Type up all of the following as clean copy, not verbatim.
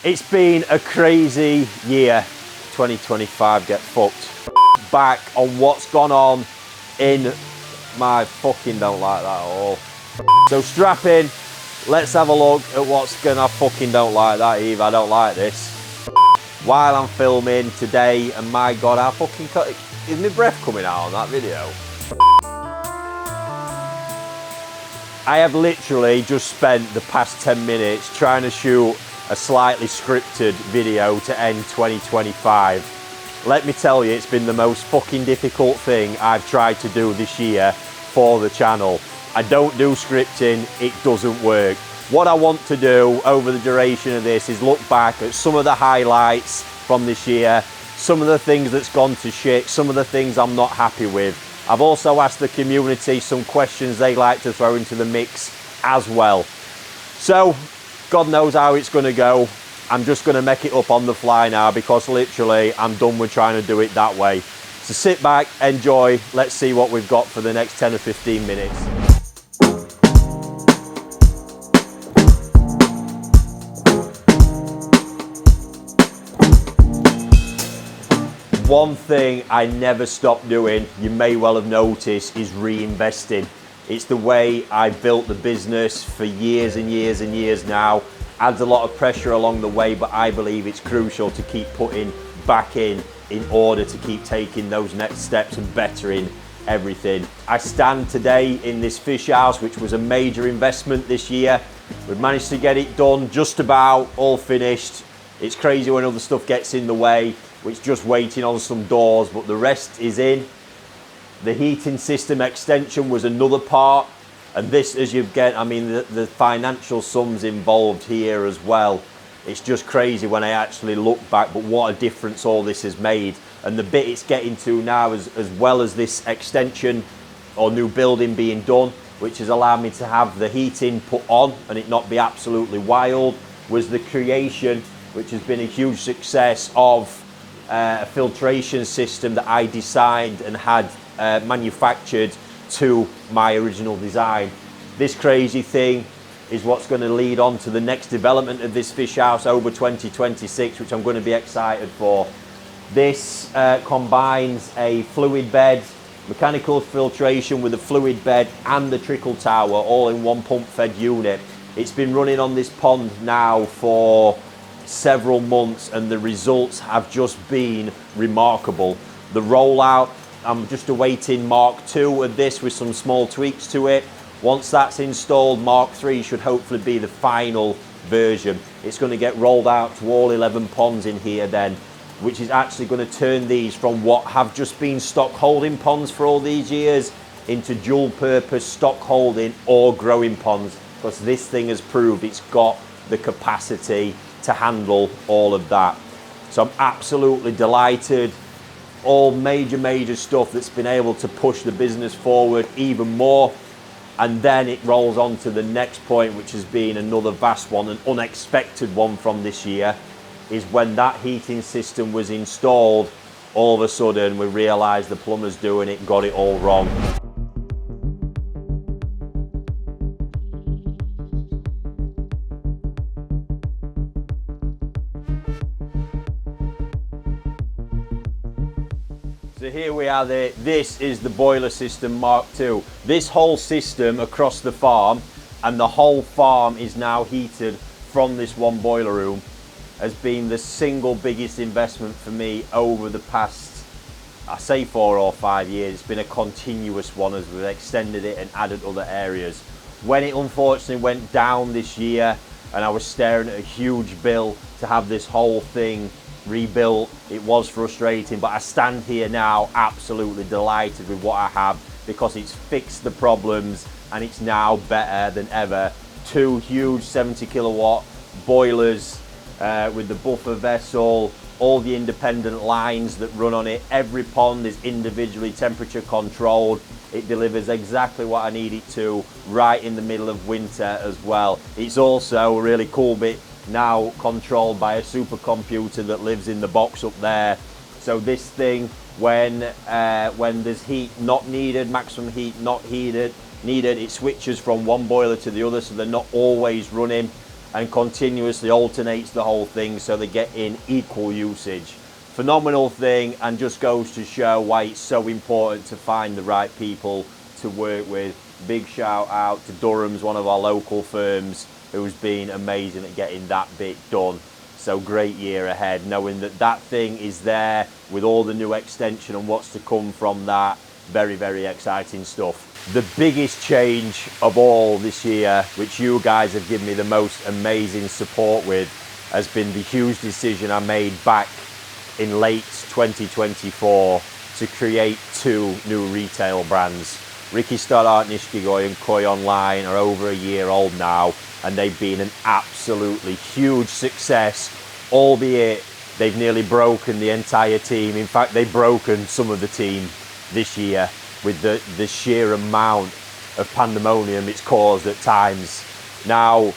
It's been a crazy year. 2025, get fucked. Back on what's gone on in my fucking don't like that at all. So strap in, let's have a look at what's gonna fucking don't like that, Eve. I don't like this. While I'm filming today, and my God, how fucking is my breath coming out on that video? I have literally just spent the past 10 minutes trying to shoot a slightly scripted video to end 2025. Let me tell you, it's been the most fucking difficult thing I've tried to do this year for the channel. I don't do scripting, it doesn't work. What I want to do over the duration of this is look back at some of the highlights from this year, some of the things that's gone to shit, some of the things I'm not happy with. I've also asked the community some questions they like to throw into the mix as well. So, God knows how it's going to go. I'm just going to make it up on the fly now because literally I'm done with trying to do it that way. So sit back, enjoy, let's see what we've got for the next 10 or 15 minutes. One thing I never stop doing, you may well have noticed, is reinvesting. It's the way I built the business for years and years and years now. Adds a lot of pressure along the way, but I believe it's crucial to keep putting back in order to keep taking those next steps and bettering everything. I stand today in this fish house, which was a major investment this year. We've managed to get it done, just about all finished. It's crazy when other stuff gets in the way. It's just waiting on some doors, but the rest is in. The heating system extension was another part, and this, as you get, I mean, the financial sums involved here as well. It's just crazy when I actually look back, but what a difference all this has made. And the bit it's getting to now, as well as this extension or new building being done, which has allowed me to have the heating put on and it not be absolutely wild, was the creation, which has been a huge success, of a filtration system that I designed and had manufactured to my original design. This crazy thing is what's going to lead on to the next development of this fish house over 2026, which I'm going to be excited for. This combines a fluid bed, mechanical filtration with a fluid bed and the trickle tower all in one pump fed unit. It's been running on this pond now for several months and the results have just been remarkable. The rollout, I'm just awaiting Mark II of this with some small tweaks to it. Once that's installed, Mark III should hopefully be the final version. It's going to get rolled out to all 11 ponds in here then, which is actually going to turn these from what have just been stock holding ponds for all these years into dual purpose stock holding or growing ponds, because this thing has proved it's got the capacity to handle all of that. So I'm absolutely delighted. All major stuff that's been able to push the business forward even more. And then it rolls on to the next point, which has been another vast one, an unexpected one from this year, is when that heating system was installed, all of a sudden we realized the plumbers doing it got it all wrong. So here we are there. This is the boiler system Mark II. This whole system across the farm, and the whole farm is now heated from this one boiler room, has been the single biggest investment for me over the past, I say 4 or 5 years. It's been a continuous one as we've extended it and added other areas. When it unfortunately went down this year and I was staring at a huge bill to have this whole thing rebuilt, it was frustrating, but I stand here now absolutely delighted with what I have, because it's fixed the problems and it's now better than ever. 2 huge 70 kilowatt boilers with the buffer vessel, all the independent lines that run on it. Every pond is individually temperature controlled. It delivers exactly what I need it to right in the middle of winter as well. It's also a really cool bit now controlled by a supercomputer that lives in the box up there. So this thing, when there's heat not needed, maximum heat not needed, it switches from one boiler to the other, so they're not always running. and continuously alternates the whole thing so they get in equal usage. Phenomenal thing, and just goes to show why it's so important to find the right people to work with. Big shout out to Durham's, one of our local firms, who's been amazing at getting that bit done. So great year ahead, knowing that that thing is there with all the new extension and what's to come from that. Very, very exciting stuff. The biggest change of all this year, which you guys have given me the most amazing support with, has been the huge decision I made back in late 2024 to create 2 new retail brands. Ricky Stoddart, Nishikoi and Koi Online are over a year old now, and they've been an absolutely huge success, albeit they've nearly broken the entire team. In fact, they've broken some of the team this year with the sheer amount of pandemonium it's caused at times. Now,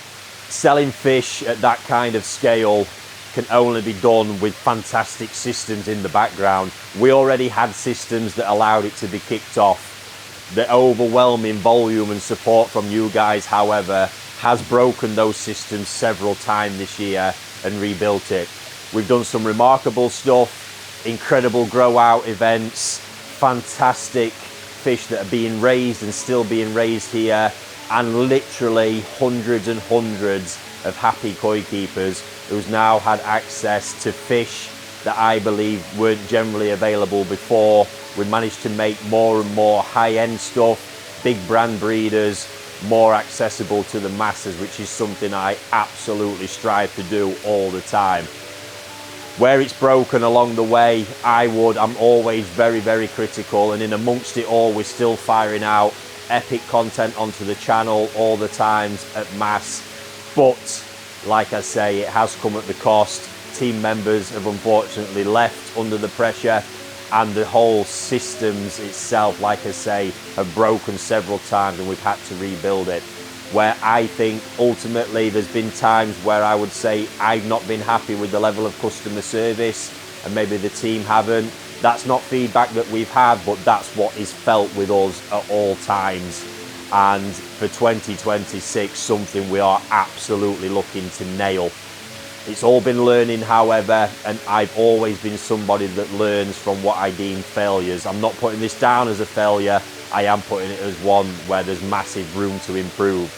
selling fish at that kind of scale can only be done with fantastic systems in the background. We already had systems that allowed it to be kicked off. The overwhelming volume and support from you guys, however, has broken those systems several times this year and rebuilt it. We've done some remarkable stuff, incredible grow out events, fantastic fish that are being raised and still being raised here, and literally hundreds and hundreds of happy koi keepers who's now had access to fish that I believe weren't generally available before. We managed to make more and more high-end stuff, big brand breeders, more accessible to the masses, which is something I absolutely strive to do all the time. Where it's broken along the way, I'm always very, very critical, and in amongst it all, we're still firing out epic content onto the channel all the times at mass. But like I say, it has come at the cost. Team members have unfortunately left under the pressure, and the whole systems itself, like I say, have broken several times, and we've had to rebuild it. Where I think ultimately there's been times where I would say I've not been happy with the level of customer service, and maybe the team haven't. That's not feedback that we've had, but that's what is felt with us at all times. And for 2026, something we are absolutely looking to nail. It's all been learning, however, and I've always been somebody that learns from what I deem failures. I'm not putting this down as a failure. I am putting it as one where there's massive room to improve.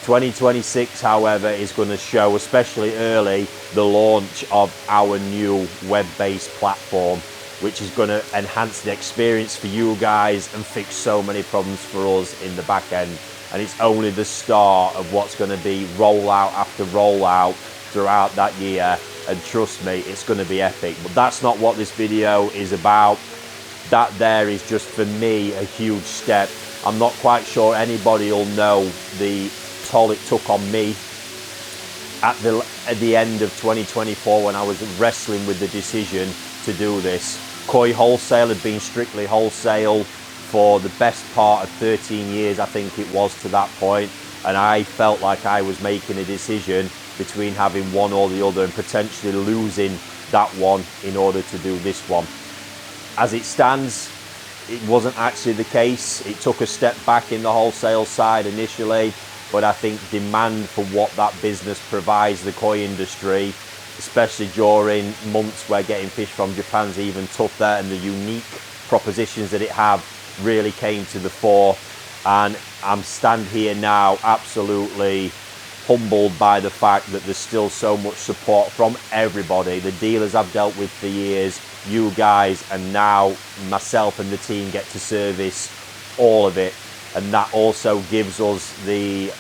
2026, however, is going to show, especially early, the launch of our new web-based platform, which is going to enhance the experience for you guys and fix so many problems for us in the back end. And it's only the start of what's going to be rollout after rollout throughout that year, and trust me, it's going to be epic. But that's not what this video is about. That there is just, for me, a huge step. I'm not quite sure anybody will know the toll it took on me at the end of 2024 when I was wrestling with the decision to do this. Koi wholesale had been strictly wholesale for the best part of 13 years, I think it was, to that point, and I felt like I was making a decision between having one or the other and potentially losing that one in order to do this one. As it stands, it wasn't actually the case. It took a step back in the wholesale side initially, but I think demand for what that business provides the koi industry, especially during months where getting fish from Japan's even tougher, and the unique propositions that it have really came to the fore. And I'm stand here now absolutely humbled by the fact that there's still so much support from everybody. The dealers I've dealt with for years, you guys, and now myself and the team get to service all of it. And that also gives us the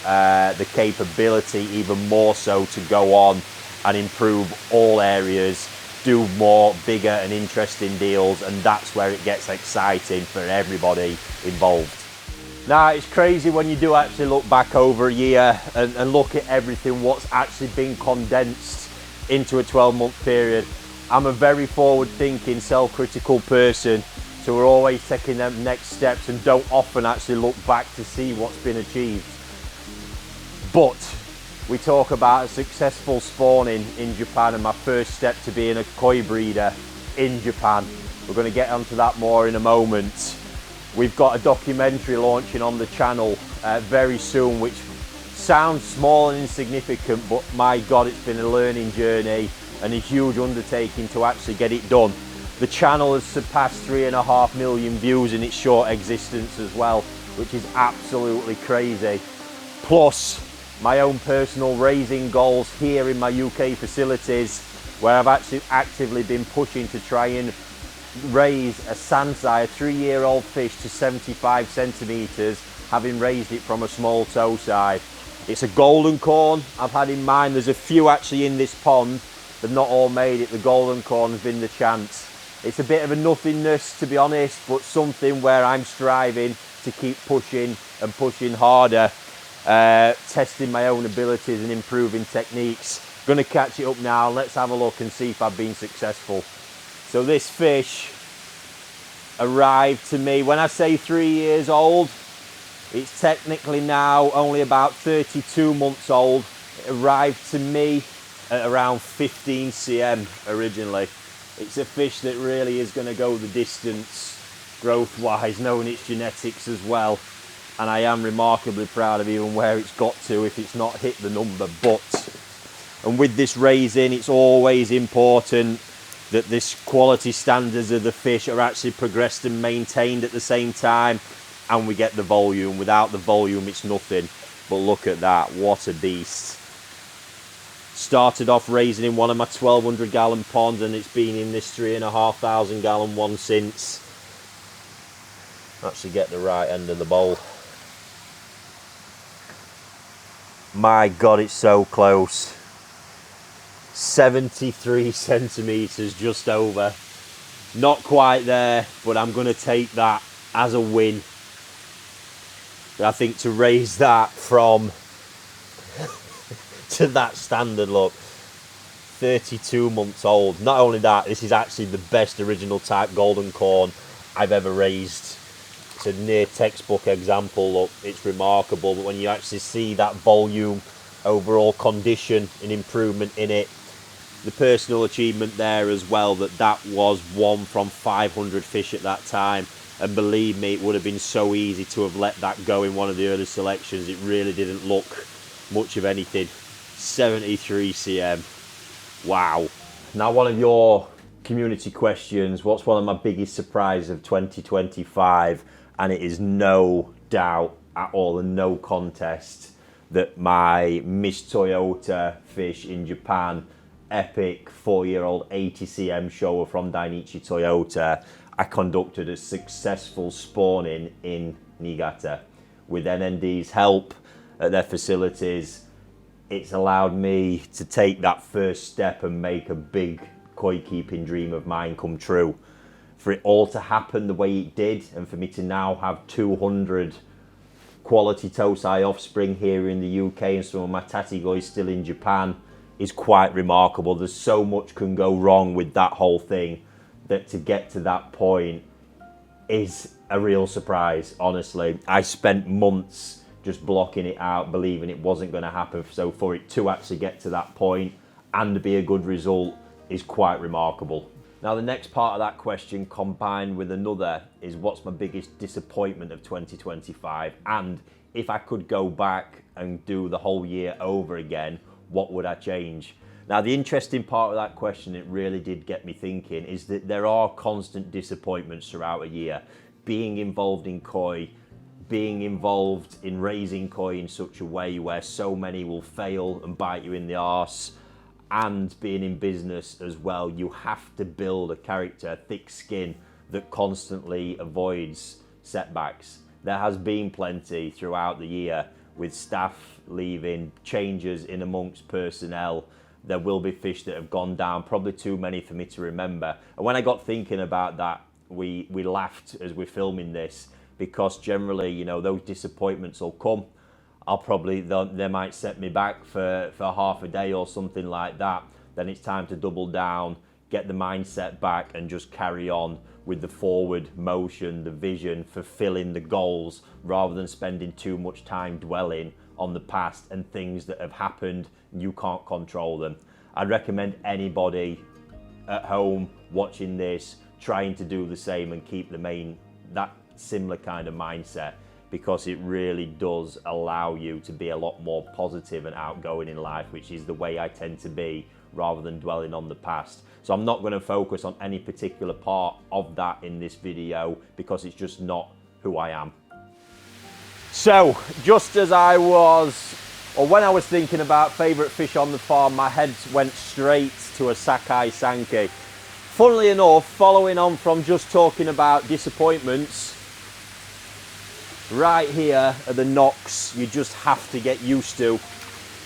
capability even more so to go on and improve all areas, do more bigger and interesting deals, and that's where it gets exciting for everybody involved. Now, it's crazy when you do actually look back over a year and look at everything, what's actually been condensed into a 12-month period. I'm a very forward-thinking, self-critical person, so we're always taking them next steps and don't often actually look back to see what's been achieved. But we talk about a successful spawning in Japan and my first step to being a koi breeder in Japan. We're going to get onto that more in a moment. We've got a documentary launching on the channel very soon, which sounds small and insignificant, but my God, it's been a learning journey and a huge undertaking to actually get it done. The channel has surpassed 3.5 million views in its short existence as well, which is absolutely crazy. Plus, my own personal raising goals here in my UK facilities, where I've actually actively been pushing to try and raise a sansai, a 3-year-old fish, to 75 centimetres, having raised it from a small tosai. It's a golden corn I've had in mind. There's a few actually in this pond. They've not all made it. The golden corn has been the chance. It's a bit of a nothingness, to be honest, but something where I'm striving to keep pushing and pushing harder, testing my own abilities and improving techniques. Gonna catch it up now. Let's have a look and see if I've been successful. So this fish arrived to me, when I say 3 years old, it's technically now only about 32 months old. It arrived to me at around 15 cm originally. It's a fish that really is going to go the distance growth-wise, knowing its genetics as well. And I am remarkably proud of even where it's got to if it's not hit the number. And with this raising, it's always important that this quality standards of the fish are actually progressed and maintained at the same time, and we get the volume. Without the volume, it's nothing. But look at that, what a beast. Started off raising in one of my 1,200 gallon ponds, and it's been in this 3,500 gallon one since. Actually get the right end of the bowl. My God, it's so close. 73 centimetres, just over. Not quite there, but I'm going to take that as a win. I think to raise that from to that standard, look, 32 months old. Not only that, this is actually the best original type golden corn I've ever raised. It's a near textbook example, look, it's remarkable. But when you actually see that volume, overall condition and improvement in it, the personal achievement there as well, that was 1 from 500 fish at that time. And believe me, it would have been so easy to have let that go in one of the early selections. It really didn't look much of anything. 73 cm. Wow. Now, one of your community questions, what's one of my biggest surprises of 2025? And it is no doubt at all and no contest that my Miss Toyota fish in Japan, epic 4-year-old 80 cm shower from Dainichi Toyota, I conducted a successful spawning in Niigata. With NND's help at their facilities, it's allowed me to take that first step and make a big koi keeping dream of mine come true. For it all to happen the way it did, and for me to now have 200 quality Tosai offspring here in the UK and some of my Tatigoi still in Japan, is quite remarkable. There's so much can go wrong with that whole thing, that to get to that point is a real surprise, honestly. I spent months just blocking it out, believing it wasn't going to happen. So for it to actually get to that point and be a good result is quite remarkable. Now, the next part of that question combined with another is, what's my biggest disappointment of 2025? And if I could go back and do the whole year over again, what would I change? Now, the interesting part of that question, it really did get me thinking, is that there are constant disappointments throughout a year. Being involved in koi, being involved in raising koi in such a way where so many will fail and bite you in the arse, and being in business as well, you have to build a character, a thick skin that constantly avoids setbacks. There has been plenty throughout the year with staff leaving, changes in amongst personnel. There will be fish that have gone down, probably too many for me to remember. And when I got thinking about that, we laughed as we're filming this, because generally, you know, those disappointments will come. They might set me back for half a day or something like that. Then it's time to double down, get the mindset back and just carry on with the forward motion, the vision, fulfilling the goals, rather than spending too much time dwelling on the past and things that have happened and you can't control them. I'd recommend anybody at home watching this trying to do the same and keep that similar kind of mindset, because it really does allow you to be a lot more positive and outgoing in life, which is the way I tend to be, rather than dwelling on the past. So I'm not going to focus on any particular part of that in this video, because it's just not who I am. So just as I was, or when I was thinking about favourite fish on the farm, my head went straight to a sockeye sankey. Funnily enough, following on from just talking about disappointments, right here are the knocks you just have to get used to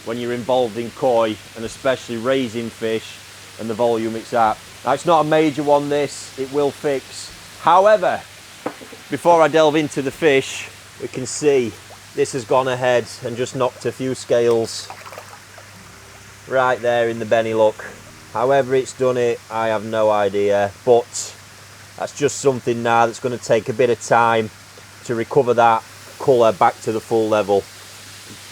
when you're involved in koi, and especially raising fish and the volume it's at. Now, it's not a major one, this, it will fix. However, before I delve into the fish, we can see this has gone ahead and just knocked a few scales right there in the belly, look. However it's done it, I have no idea, but that's just something now that's going to take a bit of time to recover that colour back to the full level.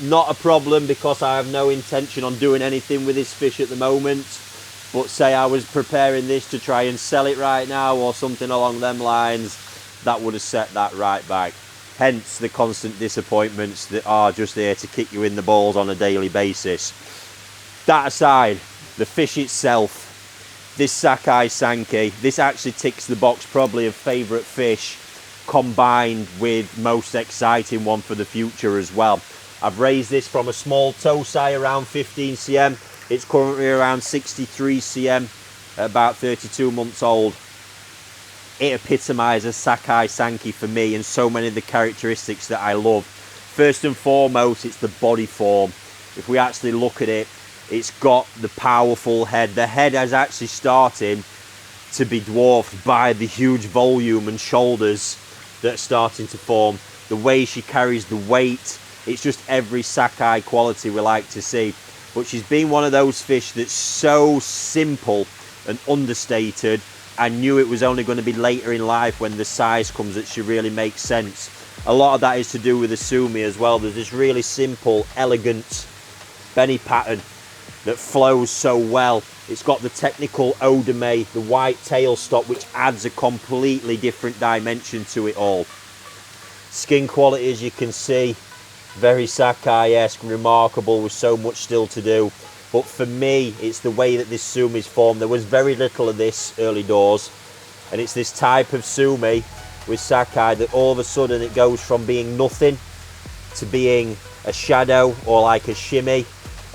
Not a problem, because I have no intention on doing anything with this fish at the moment, but say I was preparing this to try and sell it right now or something along them lines, that would have set that right back. Hence the constant disappointments that are just there to kick you in the balls on a daily basis. That aside, the fish itself, this sockeye sankey, this actually ticks the box probably of favourite fish, combined with most exciting one for the future as well. I've raised this from a small tosai around 15 cm. It's currently around 63 cm, about 32 months old. It epitomises sockeye sankey for me, and so many of the characteristics that I love. First and foremost, it's the body form. If we actually look at it, it's got the powerful head. The head is actually starting to be dwarfed by the huge volume and shoulders that are starting to form. The way she carries the weight, it's just every sockeye quality we like to see. But she's been one of those fish that's so simple and understated. I knew it was only going to be later in life, when the size comes, that she really makes sense. A lot of that is to do with the sumi as well. There's this really simple, elegant benny pattern that flows so well. It's got the technical odame, the white tail stop, which adds a completely different dimension to it all. Skin quality, as you can see, very sockeye-esque, remarkable, with so much still to do. But for me, it's the way that this sumi is formed. There was very little of this early doors, and it's this type of sumi with sockeye that all of a sudden it goes from being nothing to being a shadow or like a shimmy,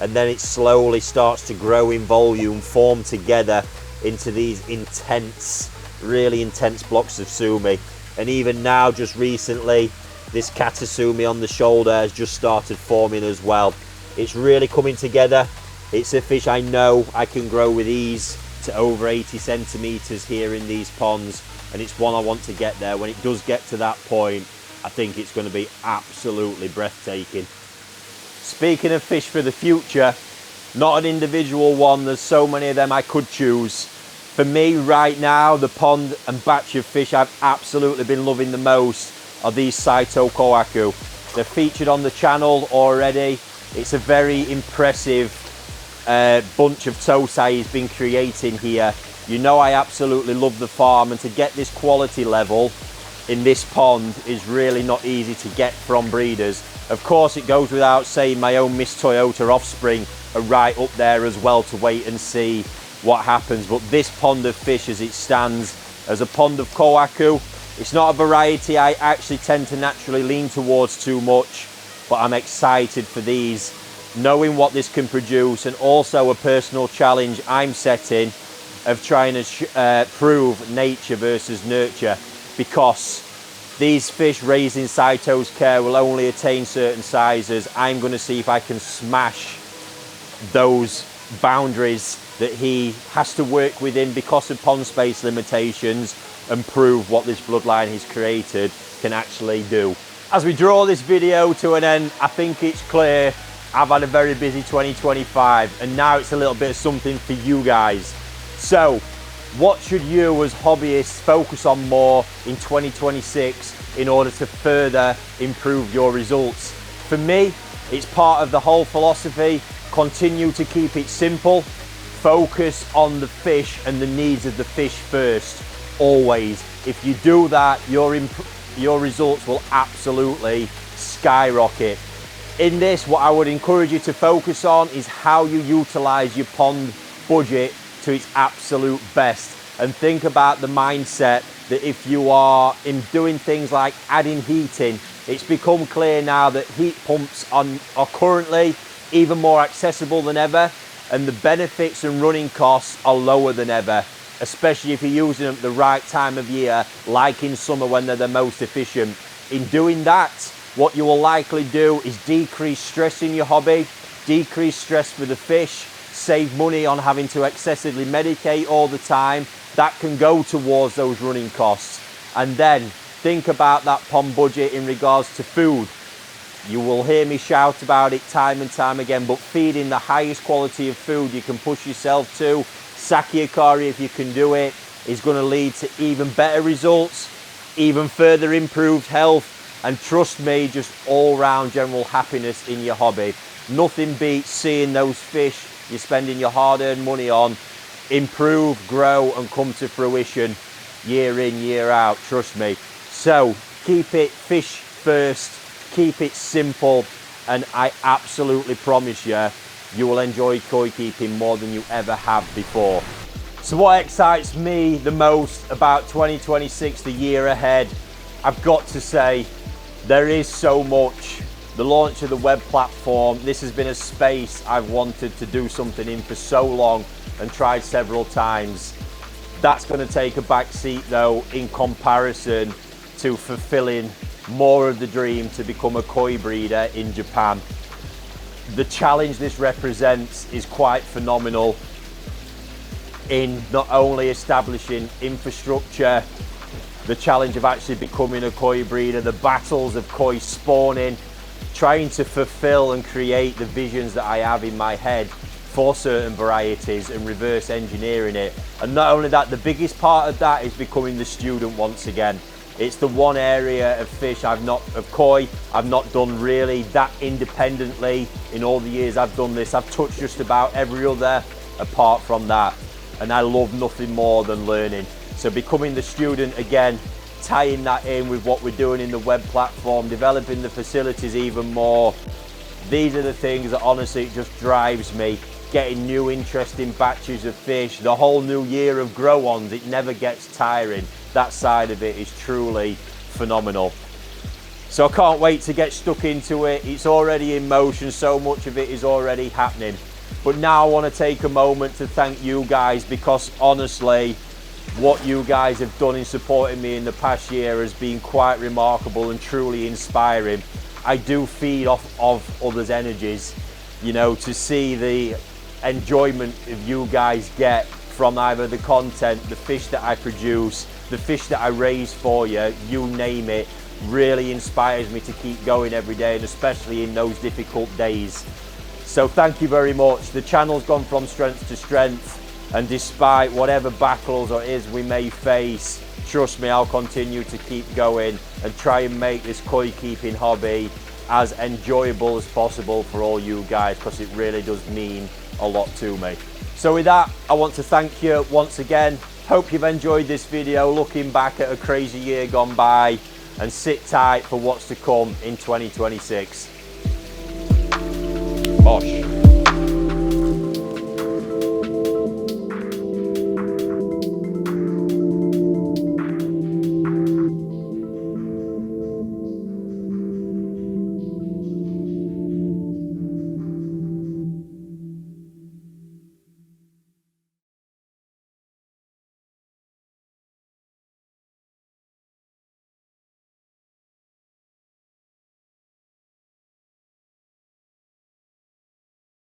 and then it slowly starts to grow in volume, form together into these intense, really intense blocks of sumi. And even now, just recently, this katasumi on the shoulder has just started forming as well. It's really coming together. It's a fish I know I can grow with ease to over 80 centimeters here in these ponds, and it's one I want to get there. When it does get to that point, I think it's going to be absolutely breathtaking. Speaking of fish for the future, not an individual one, there's so many of them I could choose. For me right now, the pond and batch of fish I've absolutely been loving the most are these Saito Kohaku. They're featured on the channel already. It's a very impressive bunch of tosai he's been creating here. You know I absolutely love the farm, and to get this quality level in this pond is really not easy to get from breeders. Of course, it goes without saying my own Miss Toyota offspring are right up there as well to wait and see what happens. But this pond of fish as it stands as a pond of Kohaku, it's not a variety I actually tend to naturally lean towards too much, but I'm excited for these, knowing what this can produce, and also a personal challenge I'm setting of trying to prove nature versus nurture, because these fish raised in Saito's care will only attain certain sizes. I'm going to see if I can smash those boundaries that he has to work within because of pond space limitations, and prove what this bloodline he's created can actually do. As we draw this video to an end, I think it's clear I've had a very busy 2025, and now it's a little bit of something for you guys. So what should you as hobbyists focus on more in 2026 in order to further improve your results? For me, it's part of the whole philosophy. Continue to keep it simple. Focus on the fish and the needs of the fish first, always. If you do that, your results will absolutely skyrocket. In this, what I would encourage you to focus on is how you utilize your pond budget to its absolute best. And think about the mindset that if you are in doing things like adding heating, it's become clear now that heat pumps are currently even more accessible than ever, and the benefits and running costs are lower than ever, especially if you're using them at the right time of year, like in summer when they're the most efficient. In doing that, what you will likely do is decrease stress in your hobby, decrease stress for the fish, save money on having to excessively medicate all the time. That can go towards those running costs. And then think about that pond budget in regards to food. You will hear me shout about it time and time again, but feeding the highest quality of food you can push yourself to, Sakiyakari if you can do it, is going to lead to even better results, even further improved health, and trust me, just all-round general happiness in your hobby. Nothing beats seeing those fish you're spending your hard-earned money on improve, grow, and come to fruition year in, year out, trust me. So keep it fish first, keep it simple, and I absolutely promise you, you will enjoy koi keeping more than you ever have before. So what excites me the most about 2026, the year ahead, I've got to say, there is so much. The launch of the web platform, this has been a space I've wanted to do something in for so long and tried several times. That's going to take a back seat though in comparison to fulfilling more of the dream to become a koi breeder in Japan. The challenge this represents is quite phenomenal in not only establishing infrastructure, the challenge of actually becoming a koi breeder, the battles of koi spawning, trying to fulfill and create the visions that I have in my head for certain varieties and reverse engineering it. And not only that, the biggest part of that is becoming the student once again. It's the one area of fish of koi, I've not done really that independently in all the years I've done this. I've touched just about every other apart from that. And I love nothing more than learning. So becoming the student again, tying that in with what we're doing in the web platform, developing the facilities even more. These are the things that honestly it just drives me. Getting new interesting batches of fish, the whole new year of grow-ons, it never gets tiring. That side of it is truly phenomenal. So I can't wait to get stuck into it. It's already in motion, so much of it is already happening. But now I want to take a moment to thank you guys, because honestly, what you guys have done in supporting me in the past year has been quite remarkable and truly inspiring. I do feed off of others' energies, you know, to see the enjoyment of you guys get from either the content, the fish that I produce, the fish that I raise for you, you name it, really inspires me to keep going every day, and especially in those difficult days. So thank you very much. The channel's gone from strength to strength, and despite whatever battles or is we may face, trust me, I'll continue to keep going and try and make this koi keeping hobby as enjoyable as possible for all you guys, because it really does mean a lot to me. So with that, I want to thank you once again. Hope you've enjoyed this video looking back at a crazy year gone by, and sit tight for what's to come in 2026. Bosh.